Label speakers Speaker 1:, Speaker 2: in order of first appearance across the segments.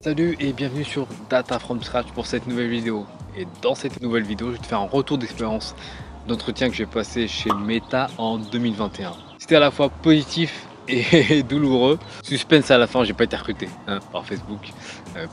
Speaker 1: Salut et bienvenue sur Data from Scratch pour cette nouvelle vidéo. Et dans cette nouvelle vidéo, je vais te faire un retour d'expérience d'entretien que j'ai passé chez Meta en 2021. C'était à la fois positif et douloureux. Suspense à la fin, j'ai pas été recruté par Facebook,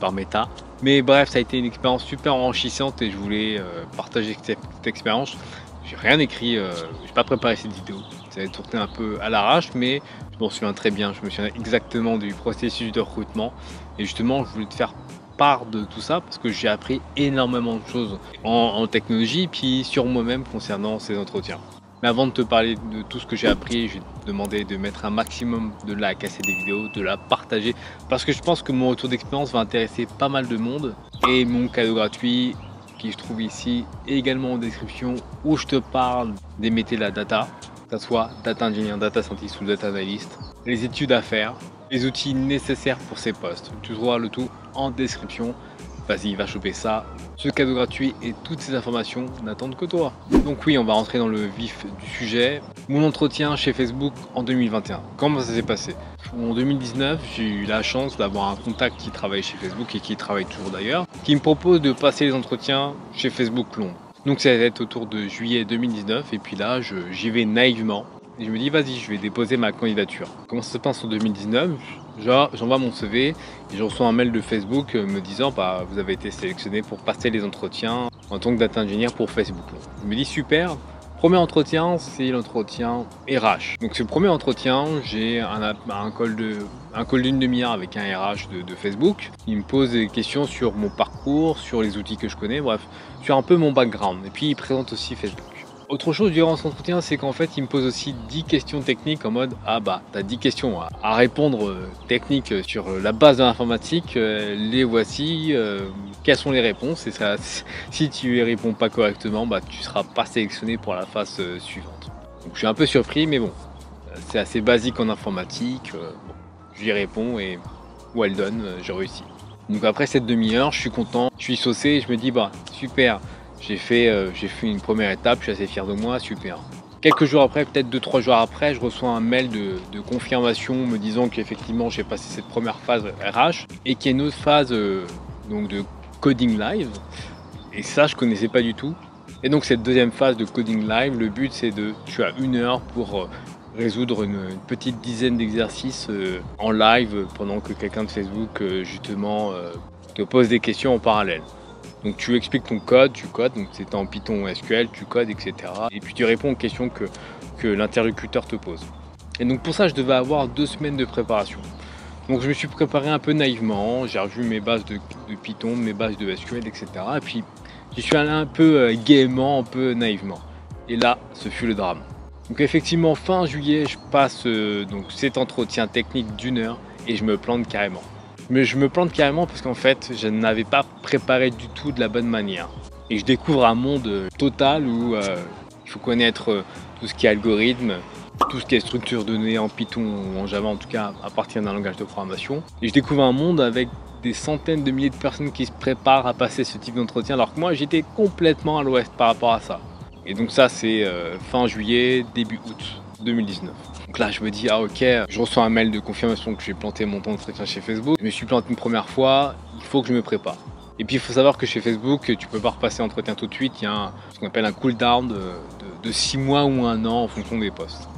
Speaker 1: par Meta. Mais bref, ça a été une expérience super enrichissante et je voulais partager cette expérience. J'ai rien écrit, j'ai pas préparé cette vidéo. Ça a tourné un peu à l'arrache, mais je m'en souviens très bien. Je me souviens exactement du processus de recrutement. Et justement, je voulais te faire part de tout ça parce que j'ai appris énormément de choses en technologie, puis sur moi-même concernant ces entretiens. Mais avant de te parler de tout ce que j'ai appris, je vais te demander de mettre un maximum de likes à cette vidéo, de la partager, parce que je pense que mon retour d'expérience va intéresser pas mal de monde. Et mon cadeau gratuit qui se trouve ici et également en description, où je te parle des métiers de la data, que ce soit data engineer, data scientist ou data analyst, les études à faire, les outils nécessaires pour ces postes. Tu trouveras le tout en description. Vas-y, va choper ça. Ce cadeau gratuit et toutes ces informations n'attendent que toi. Donc oui, on va rentrer dans le vif du sujet. Mon entretien chez Facebook en 2021. Comment ça s'est passé? En 2019, j'ai eu la chance d'avoir un contact qui travaille chez Facebook et qui travaille toujours d'ailleurs, qui me propose de passer les entretiens chez Facebook Londres. Donc ça va être autour de juillet 2019 et puis là, j'y vais naïvement. Et je me dis, vas-y, je vais déposer ma candidature. Comment ça se passe en 2019? J'envoie mon CV et je reçois un mail de Facebook me disant, bah, vous avez été sélectionné pour passer les entretiens en tant que data engineer pour Facebook. Je me dis, super. Premier entretien, c'est l'entretien RH. Donc, ce premier entretien, j'ai un call d'une demi-heure avec un RH de Facebook. Il me pose des questions sur mon parcours, sur les outils que je connais, bref, sur un peu mon background. Et puis, il présente aussi Facebook. Autre chose durant cet entretien, c'est qu'en fait, il me pose aussi 10 questions techniques en mode « Ah bah, t'as 10 questions à répondre techniques sur la base de l'informatique, les voici, quelles sont les réponses ?» Et ça, si tu y réponds pas correctement, bah, tu seras pas sélectionné pour la phase suivante. Donc je suis un peu surpris, mais bon, c'est assez basique en informatique. Bon, j'y réponds et well done, j'ai réussi. Donc après cette demi-heure, je suis content, je suis saucé et je me dis « Bah, super !» J'ai fait une première étape, je suis assez fier de moi, super. Quelques jours après, peut-être 2-3 jours après, je reçois un mail de confirmation me disant qu'effectivement j'ai passé cette première phase RH et qu'il y a une autre phase donc de coding live. Et ça, je connaissais pas du tout. Et donc cette deuxième phase de coding live, le but c'est tu as 1 heure pour résoudre une petite dizaine d'exercices en live pendant que quelqu'un de Facebook justement te pose des questions en parallèle. Donc tu expliques ton code, tu codes, donc c'est en Python ou SQL, tu codes, etc. Et puis tu réponds aux questions que l'interlocuteur te pose. Et donc pour ça, je devais avoir 2 semaines de préparation. Donc je me suis préparé un peu naïvement, j'ai revu mes bases de Python, mes bases de SQL, etc. Et puis j'y suis allé un peu gaiement, un peu naïvement. Et là, ce fut le drame. Donc effectivement, fin juillet, je passe donc cet entretien technique d'1 heure et je me plante carrément. Mais je me plante carrément parce qu'en fait, je n'avais pas préparé du tout de la bonne manière. Et je découvre un monde total où il faut connaître tout ce qui est algorithme, tout ce qui est structure de données en Python ou en Java, en tout cas à partir d'un langage de programmation. Et je découvre un monde avec des centaines de milliers de personnes qui se préparent à passer ce type d'entretien, alors que moi, j'étais complètement à l'ouest par rapport à ça. Et donc ça, c'est fin juillet, début août 2019. Donc là, je me dis, ah ok, je reçois un mail de confirmation que j'ai planté mon temps d'entretien chez Facebook. Je me suis planté une première fois, il faut que je me prépare. Et puis il faut savoir que chez Facebook, tu peux pas repasser l'entretien tout de suite, il y a ce qu'on appelle un cooldown de 6 mois ou 1 an en fonction des postes.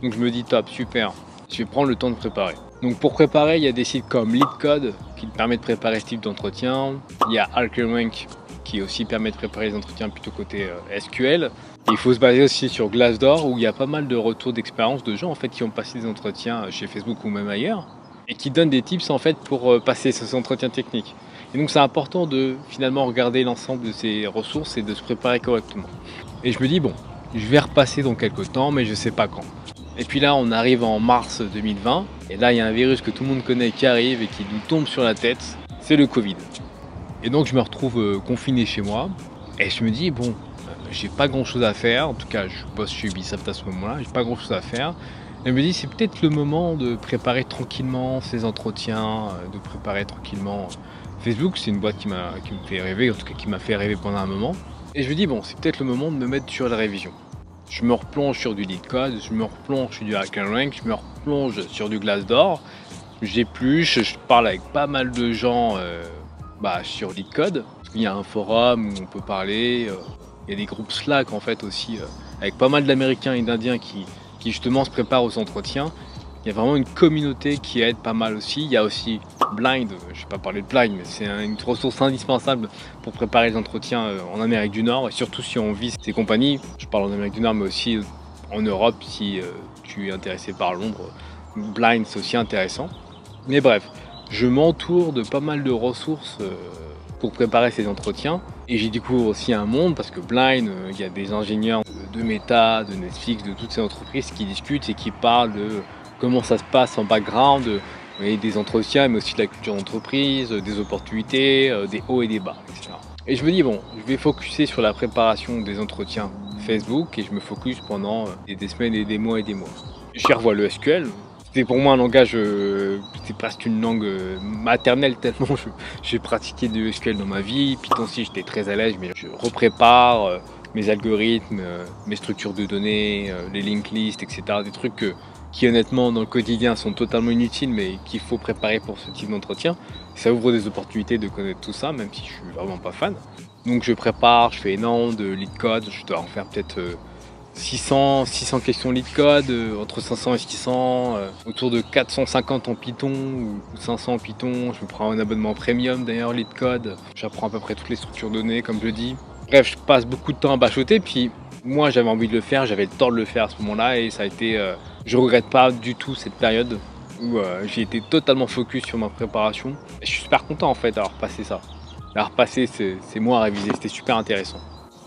Speaker 1: Donc je me dis, top, super, je vais prendre le temps de préparer. Donc pour préparer, il y a des sites comme LeetCode qui te permet de préparer ce type d'entretien. Il y a HackerRank qui aussi permet de préparer les entretiens plutôt côté SQL. Et il faut se baser aussi sur Glassdoor où il y a pas mal de retours d'expérience de gens en fait qui ont passé des entretiens chez Facebook ou même ailleurs et qui donnent des tips en fait pour passer ces entretiens techniques. Et donc c'est important de finalement regarder l'ensemble de ces ressources et de se préparer correctement. Et je me dis bon, je vais repasser dans quelques temps mais je sais pas quand. Et puis là on arrive en mars 2020 et là il y a un virus que tout le monde connaît qui arrive et qui nous tombe sur la tête, c'est le Covid. Et donc je me retrouve confiné chez moi et je me dis bon, j'ai pas grand chose à faire, en tout cas je bosse chez Ubisoft à ce moment-là, j'ai pas grand chose à faire. Et je me dis c'est peut-être le moment de préparer tranquillement ces entretiens, de préparer tranquillement Facebook, c'est une boîte qui me fait rêver, en tout cas qui m'a fait rêver pendant un moment. Et je me dis bon, c'est peut-être le moment de me mettre sur la révision. Je me replonge sur du LeetCode, je me replonge sur du HackerRank, je me replonge sur du Glassdoor. j'épluche, je parle avec pas mal de gens sur LeetCode. Il y a un forum où on peut parler, il y a des groupes Slack en fait aussi, avec pas mal d'Américains et d'Indiens qui justement se préparent aux entretiens. Il y a vraiment une communauté qui aide pas mal aussi. Il y a aussi Blind, je ne vais pas parler de Blind, mais c'est une ressource indispensable pour préparer les entretiens en Amérique du Nord, et surtout si on vise ces compagnies. Je parle en Amérique du Nord, mais aussi en Europe si tu es intéressé par Londres. Blind, c'est aussi intéressant. Mais bref, je m'entoure de pas mal de ressources pour préparer ces entretiens. Et j'y découvre aussi un monde parce que Blind, il y a des ingénieurs de Meta, de Netflix, de toutes ces entreprises qui discutent et qui parlent de comment ça se passe en background, des entretiens, mais aussi de la culture d'entreprise, des opportunités, des hauts et des bas, etc. Et je me dis, bon, je vais focuser sur la préparation des entretiens Facebook et je me focus pendant des semaines et des mois et des mois. J'y revois le SQL. C'était pour moi un langage, c'était presque une langue maternelle tellement j'ai pratiqué du SQL dans ma vie. Python aussi, j'étais très à l'aise, mais je reprépare mes algorithmes, mes structures de données, les linked lists, etc. Des trucs qui honnêtement dans le quotidien sont totalement inutiles mais qu'il faut préparer pour ce type d'entretien. Ça ouvre des opportunités de connaître tout ça, même si je suis vraiment pas fan. Donc je prépare, je fais énormément de LeetCode, je dois en faire peut-être 600 questions LeetCode, entre 500 et 600, autour de 450 en Python ou 500 en Python. Je me prends un abonnement premium d'ailleurs LeetCode, j'apprends à peu près toutes les structures de données comme je dis. Bref, je passe beaucoup de temps à bachoter, puis moi j'avais envie de le faire, j'avais le temps de le faire à ce moment-là et ça a été... je regrette pas du tout cette période où j'ai été totalement focus sur ma préparation. Et je suis super content en fait d'avoir passé ça. D'avoir passé ces mois à réviser, c'était super intéressant.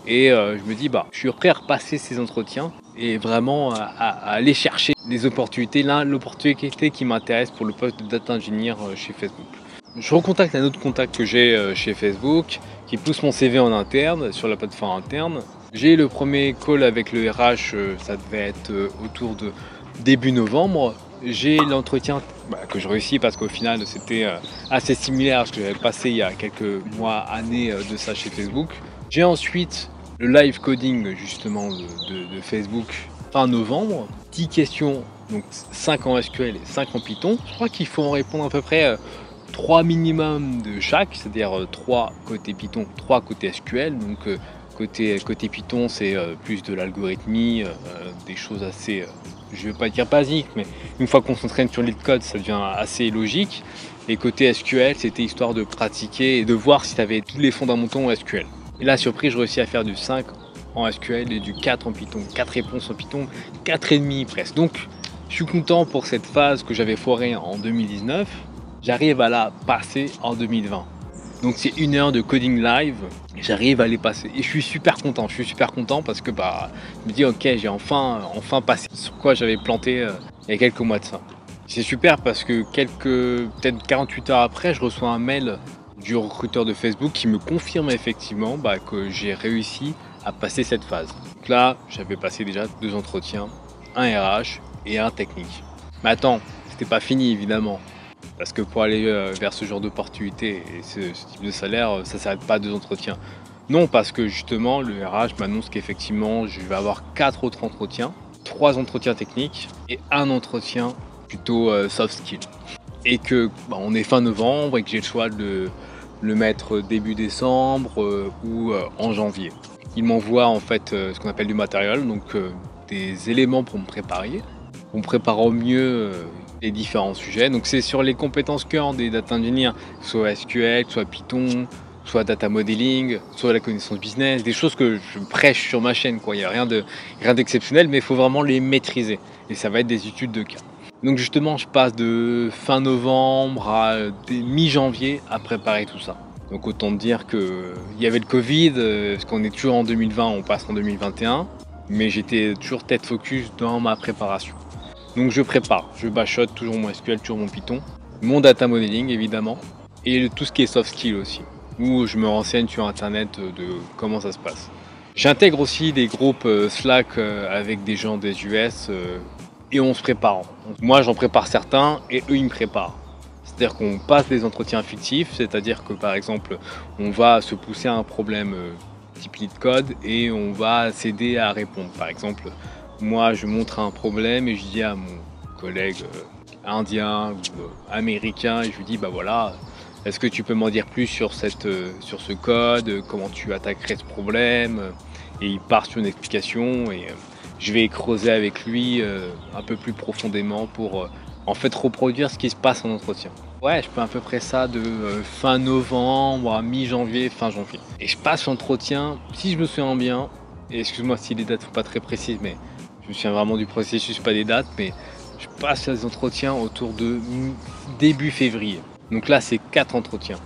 Speaker 1: Et je me dis, je suis prêt à repasser ces entretiens et vraiment à aller chercher les opportunités. L'opportunité qui m'intéresse pour le poste de data engineer chez Facebook. Je recontacte un autre contact que j'ai chez Facebook qui pousse mon CV en interne, sur la plateforme interne. J'ai le premier call avec le RH, ça devait être autour de début novembre. J'ai l'entretien que je réussis parce qu'au final c'était assez similaire à ce que j'avais passé il y a quelques mois, années de ça chez Facebook. J'ai ensuite le live coding justement de Facebook fin novembre. 10 questions, donc 5 en SQL et 5 en Python. Je crois qu'il faut en répondre à peu près 3 minimum de chaque, c'est-à-dire 3 côté Python, 3 côté SQL. Donc côté Python c'est plus de l'algorithmie, des choses assez, je ne vais pas dire basiques, mais une fois qu'on s'entraîne sur LeetCode ça devient assez logique. Et côté SQL c'était histoire de pratiquer et de voir si tu avais tous les fondamentaux en SQL. Et là, surprise, je réussis à faire du 5 en SQL et du 4 en Python. 4 réponses en Python, 4,5 presque. Donc, je suis content pour cette phase que j'avais foirée en 2019. J'arrive à la passer en 2020. Donc, c'est 1 heure de coding live. J'arrive à les passer. Et je suis super content. Je suis super content parce que je me dis, ok, j'ai enfin passé sur quoi j'avais planté il y a quelques mois de ça. C'est super parce que peut-être 48 heures après, je reçois un mail du recruteur de Facebook qui me confirme effectivement que j'ai réussi à passer cette phase. Donc là, j'avais passé déjà 2 entretiens, un RH et un technique. Mais attends, c'était pas fini évidemment, parce que pour aller vers ce genre d'opportunité et ce type de salaire, ça s'arrête pas à 2 entretiens. Non, parce que justement, le RH m'annonce qu'effectivement, je vais avoir 4 autres entretiens, 3 entretiens techniques et un entretien plutôt soft skill. Et que on est fin novembre et que j'ai le choix de le mettre début décembre ou en janvier. Il m'envoie en fait ce qu'on appelle du matériel, donc des éléments pour me préparer. On prépare au mieux les différents sujets. Donc c'est sur les compétences cœur des data engineers, soit SQL, soit Python, soit data modeling, soit la connaissance business, des choses que je prêche sur ma chaîne, quoi. Il n'y a rien d'exceptionnel, mais il faut vraiment les maîtriser. Et ça va être des études de cas. Donc justement, je passe de fin novembre à mi-janvier à préparer tout ça. Donc autant dire qu'il y avait le Covid, parce qu'on est toujours en 2020, on passe en 2021, mais j'étais toujours tête focus dans ma préparation. Donc je prépare, je bachote toujours mon SQL, toujours mon Python, mon data modeling évidemment, et tout ce qui est soft skill aussi, où je me renseigne sur internet de comment ça se passe. J'intègre aussi des groupes Slack avec des gens des US et on se prépare. Moi j'en prépare certains et eux ils me préparent. C'est-à-dire qu'on passe des entretiens fictifs, c'est-à-dire que par exemple on va se pousser à un problème type LeetCode et on va s'aider à répondre. Par exemple, moi je montre un problème et je dis à mon collègue indien ou américain et je lui dis bah voilà, est-ce que tu peux m'en dire plus sur sur ce code, comment tu attaquerais ce problème? Et il part sur une explication et je vais creuser avec lui un peu plus profondément pour en fait reproduire ce qui se passe en entretien. Ouais, je peux à peu près ça de fin novembre à mi-janvier, fin janvier. Et je passe l'entretien, si je me souviens bien, et excuse-moi si les dates sont pas très précises, mais je me souviens vraiment du processus, pas des dates, mais je passe les entretiens autour de début février. Donc là, c'est 4 entretiens.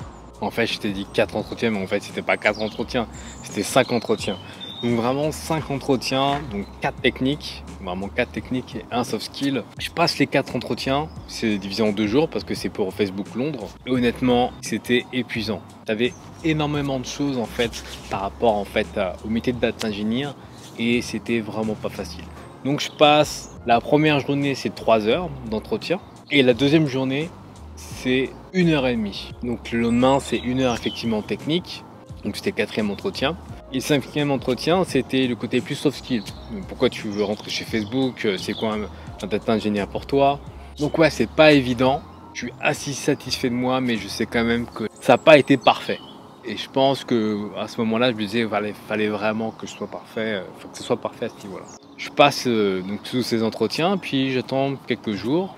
Speaker 1: En fait, je t'ai dit 4 entretiens, mais en fait, c'était pas 4 entretiens, c'était 5 entretiens. Donc vraiment 5 entretiens, donc 4 techniques, vraiment 4 techniques et un soft skill. Je passe les 4 entretiens, c'est divisé en 2 jours parce que c'est pour Facebook Londres. Et honnêtement, c'était épuisant. Tu avais énormément de choses en fait par rapport en fait au métier de data engineer et c'était vraiment pas facile. Donc je passe, la première journée c'est 3 heures d'entretien et la deuxième journée c'est 1h30. Donc le lendemain c'est 1 heure effectivement technique, donc c'était le 4e entretien. Et le 5e entretien, c'était le côté plus soft skill. Pourquoi tu veux rentrer chez Facebook? C'est quoi un data engineer pour toi? Donc ouais, c'est pas évident. Je suis assez satisfait de moi, mais je sais quand même que ça n'a pas été parfait. Et je pense que à ce moment-là, je me disais, fallait vraiment que je sois parfait, faut que ce soit parfait à ce niveau-là. Je passe donc tous ces entretiens, puis j'attends quelques jours,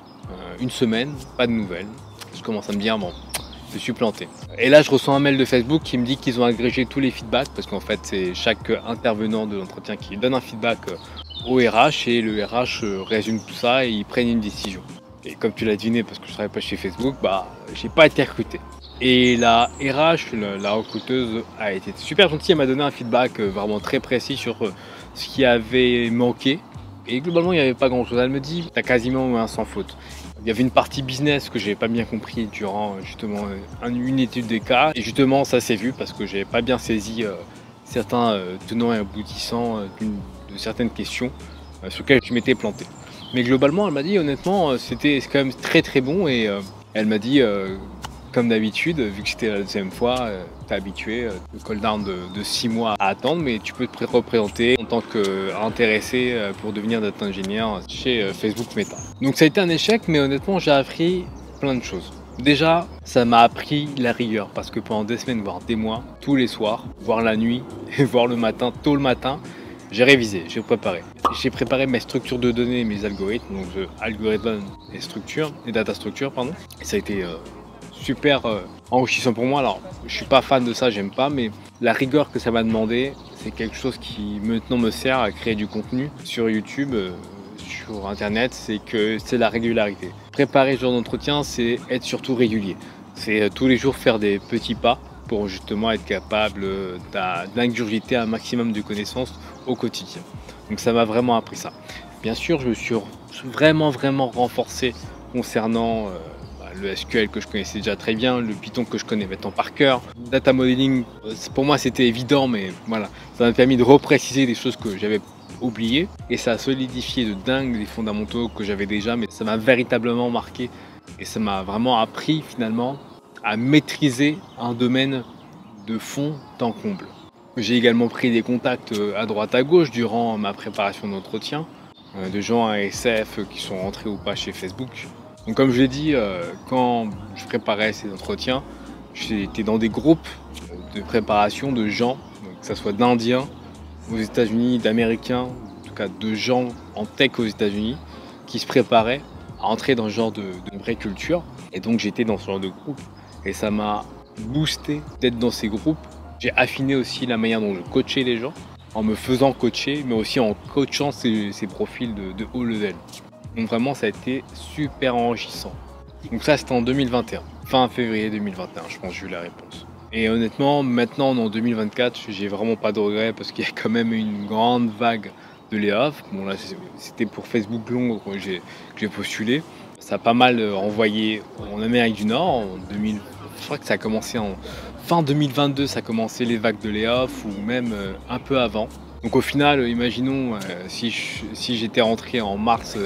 Speaker 1: une semaine, pas de nouvelles. Je commence à me dire, bon, je suis planté. Et là, je reçois un mail de Facebook qui me dit qu'ils ont agrégé tous les feedbacks parce qu'en fait, c'est chaque intervenant de l'entretien qui donne un feedback au RH et le RH résume tout ça et ils prennent une décision. Et comme tu l'as deviné, parce que je ne travaille pas chez Facebook, bah, j'ai pas été recruté. Et la RH, la recruteuse, a été super gentille, elle m'a donné un feedback vraiment très précis sur ce qui avait manqué. Et globalement, il n'y avait pas grand chose. Elle me dit, t'as quasiment un sans faute. Il y avait une partie business que j'ai pas bien compris durant justement une étude des cas. Et justement, ça s'est vu parce que j'avais pas bien saisi certains tenants et aboutissants de certaines questions sur lesquelles je m'étais planté. Mais globalement, elle m'a dit honnêtement, c'était quand même très très bon. Et elle m'a dit, comme d'habitude, vu que c'était la deuxième fois, t'es habitué, le call down de 6 mois à attendre, mais tu peux te représenter en tant qu'intéressé pour devenir data engineer chez Facebook Meta. Donc ça a été un échec, mais honnêtement, j'ai appris plein de choses. Déjà, ça m'a appris la rigueur, parce que pendant des semaines, voire des mois, tous les soirs, voire la nuit, et voire le matin, tôt le matin, j'ai révisé, j'ai préparé. J'ai préparé mes structures de données, mes algorithmes, donc algorithmes et structures, et data structures, pardon. Et ça a été super enrichissant pour moi. Alors, je suis pas fan de ça, j'aime pas, mais la rigueur que ça m'a demandé, c'est quelque chose qui maintenant me sert à créer du contenu sur YouTube, sur Internet, c'est la régularité. Préparer ce genre d'entretien, c'est être surtout régulier. C'est tous les jours faire des petits pas pour justement être capable d'ingurgiter un maximum de connaissances au quotidien. Donc ça m'a vraiment appris ça. Bien sûr, je me suis vraiment renforcé concernant le SQL que je connaissais déjà très bien, le Python que je connais maintenant par cœur. Data modeling, pour moi c'était évident, mais voilà, ça m'a permis de repréciser des choses que j'avais oubliées et ça a solidifié de dingue les fondamentaux que j'avais déjà, mais ça m'a véritablement marqué et ça m'a vraiment appris finalement à maîtriser un domaine de fond temps comble. J'ai également pris des contacts à droite à gauche durant ma préparation d'entretien, de gens à SF qui sont rentrés ou pas chez Facebook. Donc comme je l'ai dit, quand je préparais ces entretiens, j'étais dans des groupes de préparation de gens, donc que ce soit d'Indiens aux États-Unis, d'Américains, en tout cas de gens en tech aux États-Unis, qui se préparaient à entrer dans ce genre de vraie culture. Et donc j'étais dans ce genre de groupe et ça m'a boosté d'être dans ces groupes. J'ai affiné aussi la manière dont je coachais les gens, en me faisant coacher, mais aussi en coachant ces profils de haut level. Donc vraiment ça a été super enrichissant. Donc ça c'était en 2021, fin février 2021 je pense que j'ai eu la réponse. Et honnêtement maintenant en 2024 j'ai vraiment pas de regrets parce qu'il y a quand même une grande vague de layoffs. Bon là c'était pour Facebook Londres que j'ai postulé. Ça a pas mal renvoyé en Amérique du Nord en 2000. Je crois que ça a commencé en fin 2022, ça a commencé les vagues de layoffs ou même un peu avant. Donc au final, imaginons si j'étais rentré en mars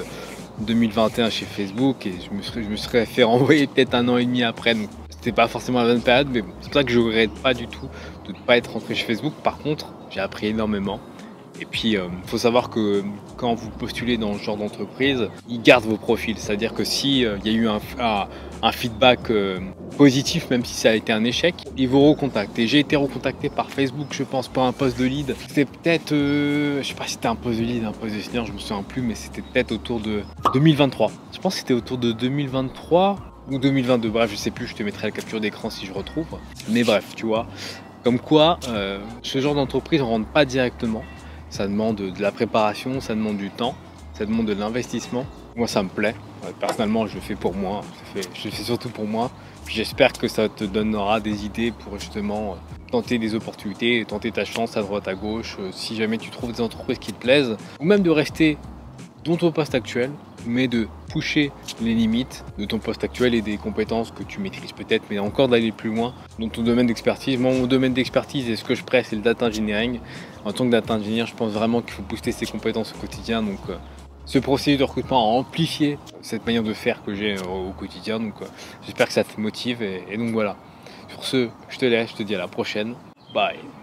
Speaker 1: 2021 chez Facebook et je me serais fait renvoyer peut-être un an et demi après. Donc c'était pas forcément la bonne période, mais c'est pour ça que je regrette pas du tout de ne pas être rentré chez Facebook. Par contre, j'ai appris énormément Et puis, faut savoir que quand vous postulez dans ce genre d'entreprise, ils gardent vos profils. C'est-à-dire que si il y a eu un feedback positif, même si ça a été un échec, ils vous recontactent. Et j'ai été recontacté par Facebook, je pense, pour un poste de lead. C'était peut-être, je sais pas si c'était un poste de lead, un poste de senior, je me souviens plus, mais c'était peut-être autour de 2023. Je pense que c'était autour de 2023 ou 2022. Bref, je sais plus, je te mettrai la capture d'écran si je retrouve. Mais bref, tu vois, comme quoi, ce genre d'entreprise, on rentre pas directement. Ça demande de la préparation, ça demande du temps, ça demande de l'investissement. Moi, ça me plaît. Personnellement, je le fais pour moi. Je le fais surtout pour moi. Puis j'espère que ça te donnera des idées pour justement tenter des opportunités, tenter ta chance à droite, à gauche. Si jamais tu trouves des entreprises qui te plaisent, ou même de rester dans ton poste actuel, mais de pousser les limites de ton poste actuel et des compétences que tu maîtrises peut-être, mais encore d'aller plus loin dans ton domaine d'expertise. Moi, mon domaine d'expertise et ce que je prête, c'est le data engineering. En tant que data engineer, je pense vraiment qu'il faut booster ses compétences au quotidien. Donc, ce procédé de recrutement a amplifié cette manière de faire que j'ai au quotidien. Donc, j'espère que ça te motive. Et donc voilà. Sur ce, je te laisse, je te dis à la prochaine. Bye.